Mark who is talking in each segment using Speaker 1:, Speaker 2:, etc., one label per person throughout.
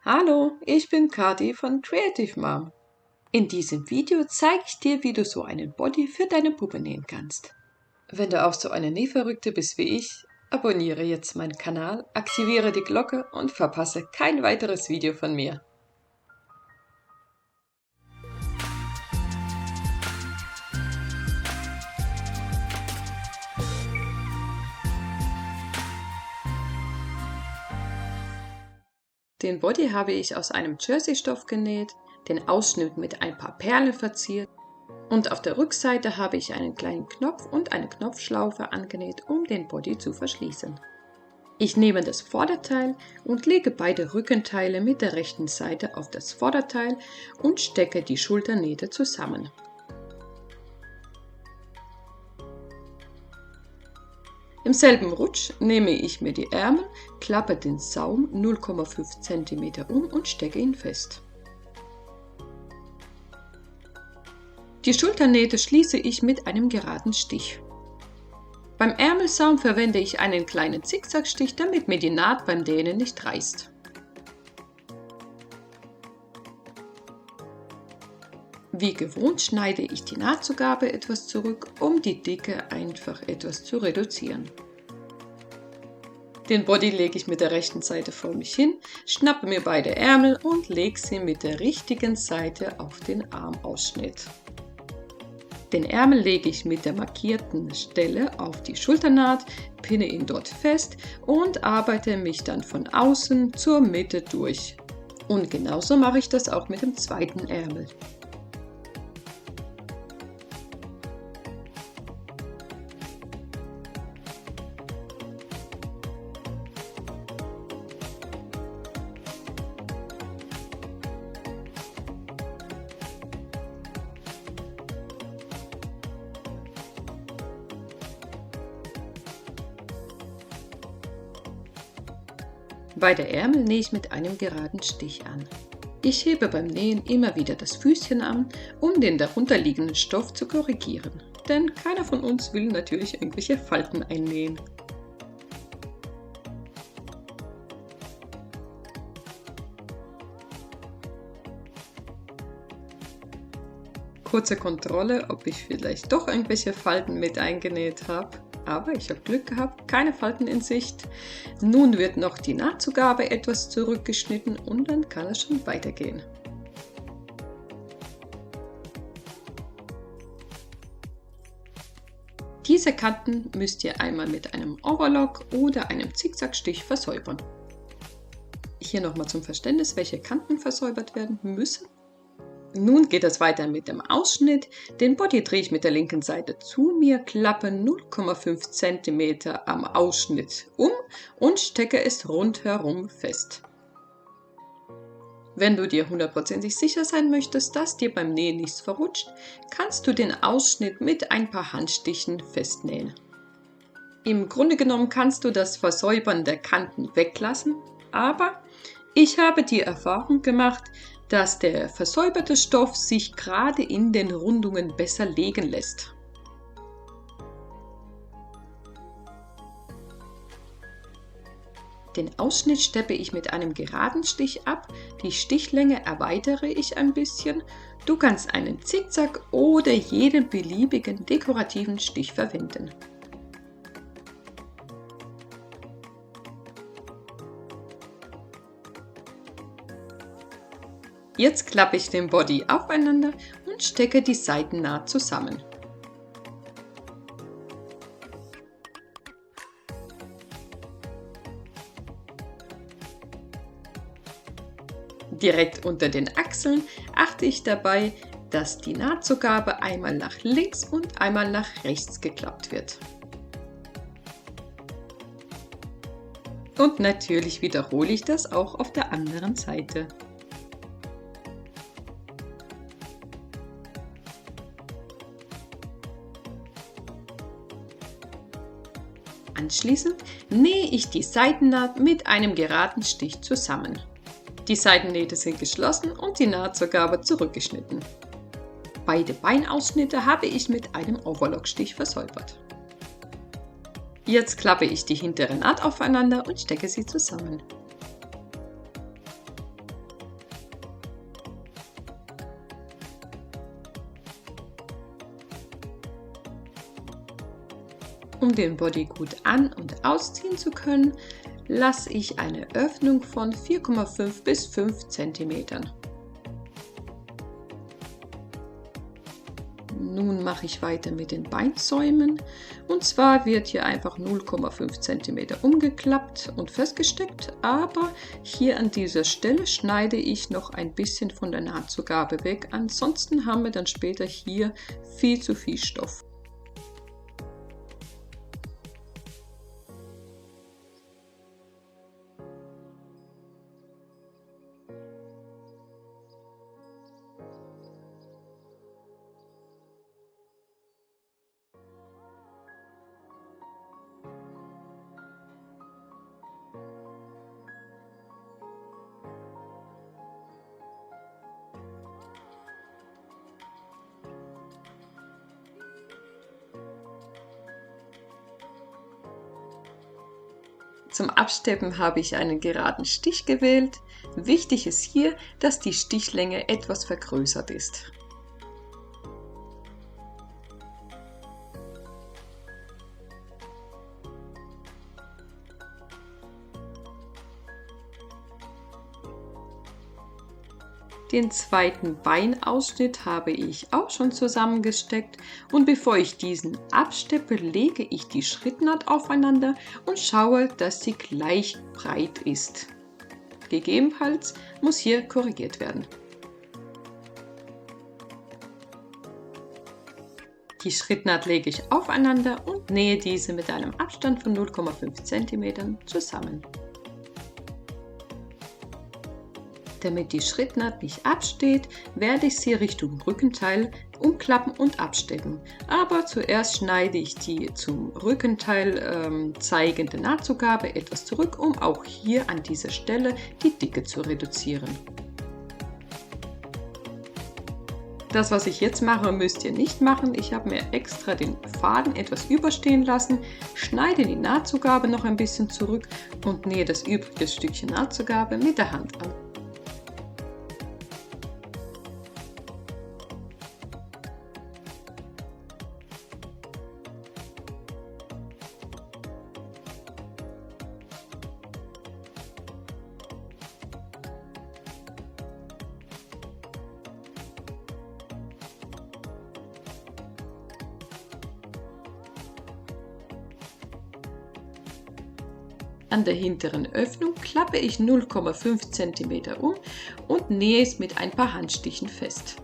Speaker 1: Hallo, ich bin Kati von Creative Mom. In diesem Video zeige ich dir, wie du so einen Body für deine Puppe nähen kannst. Wenn du auch so eine Nähverrückte bist wie ich, abonniere jetzt meinen Kanal, aktiviere die Glocke und verpasse kein weiteres Video von mir. Den Body habe ich aus einem Jersey-Stoff genäht, den Ausschnitt mit ein paar Perlen verziert und auf der Rückseite habe ich einen kleinen Knopf und eine Knopfschlaufe angenäht, um den Body zu verschließen. Ich nehme das Vorderteil und lege beide Rückenteile mit der rechten Seite auf das Vorderteil und stecke die Schulternähte zusammen. Im selben Rutsch nehme ich mir die Ärmel, klappe den Saum 0,5 cm um und stecke ihn fest. Die Schulternähte schließe ich mit einem geraden Stich. Beim Ärmelsaum verwende ich einen kleinen Zickzackstich, damit mir die Naht beim Nähen nicht reißt. Wie gewohnt schneide ich die Nahtzugabe etwas zurück, um die Dicke einfach etwas zu reduzieren. Den Body lege ich mit der rechten Seite vor mich hin, schnappe mir beide Ärmel und lege sie mit der richtigen Seite auf den Armausschnitt. Den Ärmel lege ich mit der markierten Stelle auf die Schulternaht, pinne ihn dort fest und arbeite mich dann von außen zur Mitte durch. Und genauso mache ich das auch mit dem zweiten Ärmel. Beide Ärmel nähe ich mit einem geraden Stich an. Ich hebe beim Nähen immer wieder das Füßchen an, um den darunterliegenden Stoff zu korrigieren, denn keiner von uns will natürlich irgendwelche Falten einnähen. Kurze Kontrolle, ob ich vielleicht doch irgendwelche Falten mit eingenäht habe. Aber ich habe Glück gehabt, keine Falten in Sicht. Nun wird noch die Nahtzugabe etwas zurückgeschnitten und dann kann es schon weitergehen. Diese Kanten müsst ihr einmal mit einem Overlock oder einem Zickzackstich versäubern. Hier nochmal zum Verständnis, welche Kanten versäubert werden müssen. Nun geht es weiter mit dem Ausschnitt. Den Body drehe ich mit der linken Seite zu mir, klappe 0,5 cm am Ausschnitt um und stecke es rundherum fest. Wenn du dir hundertprozentig sicher sein möchtest, dass dir beim Nähen nichts verrutscht, kannst du den Ausschnitt mit ein paar Handstichen festnähen. Im Grunde genommen kannst du das Versäubern der Kanten weglassen, aber ich habe die Erfahrung gemacht, dass der versäuberte Stoff sich gerade in den Rundungen besser legen lässt. Den Ausschnitt steppe ich mit einem geraden Stich ab, die Stichlänge erweitere ich ein bisschen. Du kannst einen Zickzack oder jeden beliebigen dekorativen Stich verwenden. Jetzt klappe ich den Body aufeinander und stecke die Seitennaht zusammen. Direkt unter den Achseln achte ich dabei, dass die Nahtzugabe einmal nach links und einmal nach rechts geklappt wird. Und natürlich wiederhole ich das auch auf der anderen Seite. Anschließend nähe ich die Seitennaht mit einem geraden Stich zusammen. Die Seitennähte sind geschlossen und die Nahtzugabe zurückgeschnitten. Beide Beinausschnitte habe ich mit einem Overlockstich versäubert. Jetzt klappe ich die hintere Naht aufeinander und stecke sie zusammen. Um den Body gut an- und ausziehen zu können, lasse ich eine Öffnung von 4,5 bis 5 cm. Nun mache ich weiter mit den Beinsäumen, und zwar wird hier einfach 0,5 cm umgeklappt und festgesteckt, aber hier an dieser Stelle schneide ich noch ein bisschen von der Nahtzugabe weg, ansonsten haben wir dann später hier viel zu viel Stoff. Zum Absteppen habe ich einen geraden Stich gewählt. Wichtig ist hier, dass die Stichlänge etwas vergrößert ist. Den zweiten Beinausschnitt habe ich auch schon zusammengesteckt, und bevor ich diesen absteppe, lege ich die Schrittnaht aufeinander und schaue, dass sie gleich breit ist. Gegebenenfalls muss hier korrigiert werden. Die Schrittnaht lege ich aufeinander und nähe diese mit einem Abstand von 0,5 cm zusammen. Damit die Schrittnaht nicht absteht, werde ich sie Richtung Rückenteil umklappen und abstecken. Aber zuerst schneide ich die zum Rückenteil zeigende Nahtzugabe etwas zurück, um auch hier an dieser Stelle die Dicke zu reduzieren. Das, was ich jetzt mache, müsst ihr nicht machen. Ich habe mir extra den Faden etwas überstehen lassen, schneide die Nahtzugabe noch ein bisschen zurück und nähe das übrige Stückchen Nahtzugabe mit der Hand an. An der hinteren Öffnung klappe ich 0,5 cm um und nähe es mit ein paar Handstichen fest.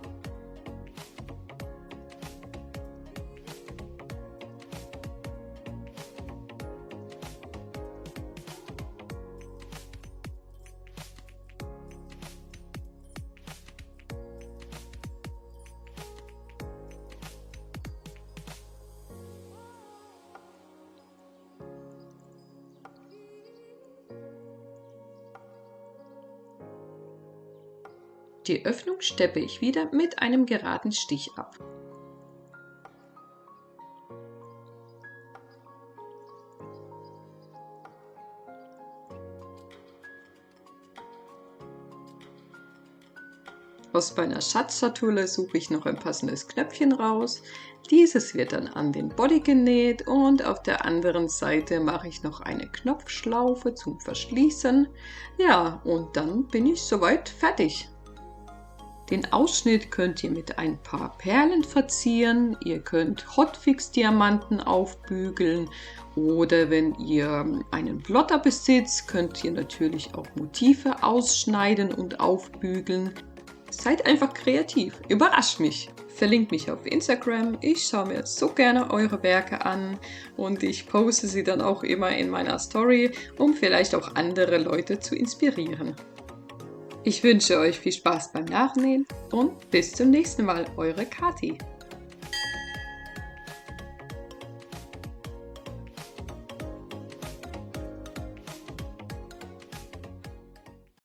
Speaker 1: Die Öffnung steppe ich wieder mit einem geraden Stich ab. Aus meiner Schatzschatulle suche ich noch ein passendes Knöpfchen raus. Dieses wird dann an den Body genäht und auf der anderen Seite mache ich noch eine Knopfschlaufe zum Verschließen. Ja, und dann bin ich soweit fertig. Den Ausschnitt könnt ihr mit ein paar Perlen verzieren, ihr könnt Hotfix-Diamanten aufbügeln oder wenn ihr einen Plotter besitzt, könnt ihr natürlich auch Motive ausschneiden und aufbügeln. Seid einfach kreativ, überrascht mich! Verlinkt mich auf Instagram, ich schaue mir so gerne eure Werke an und ich poste sie dann auch immer in meiner Story, um vielleicht auch andere Leute zu inspirieren. Ich wünsche euch viel Spaß beim Nachnähen und bis zum nächsten Mal, eure Kathi.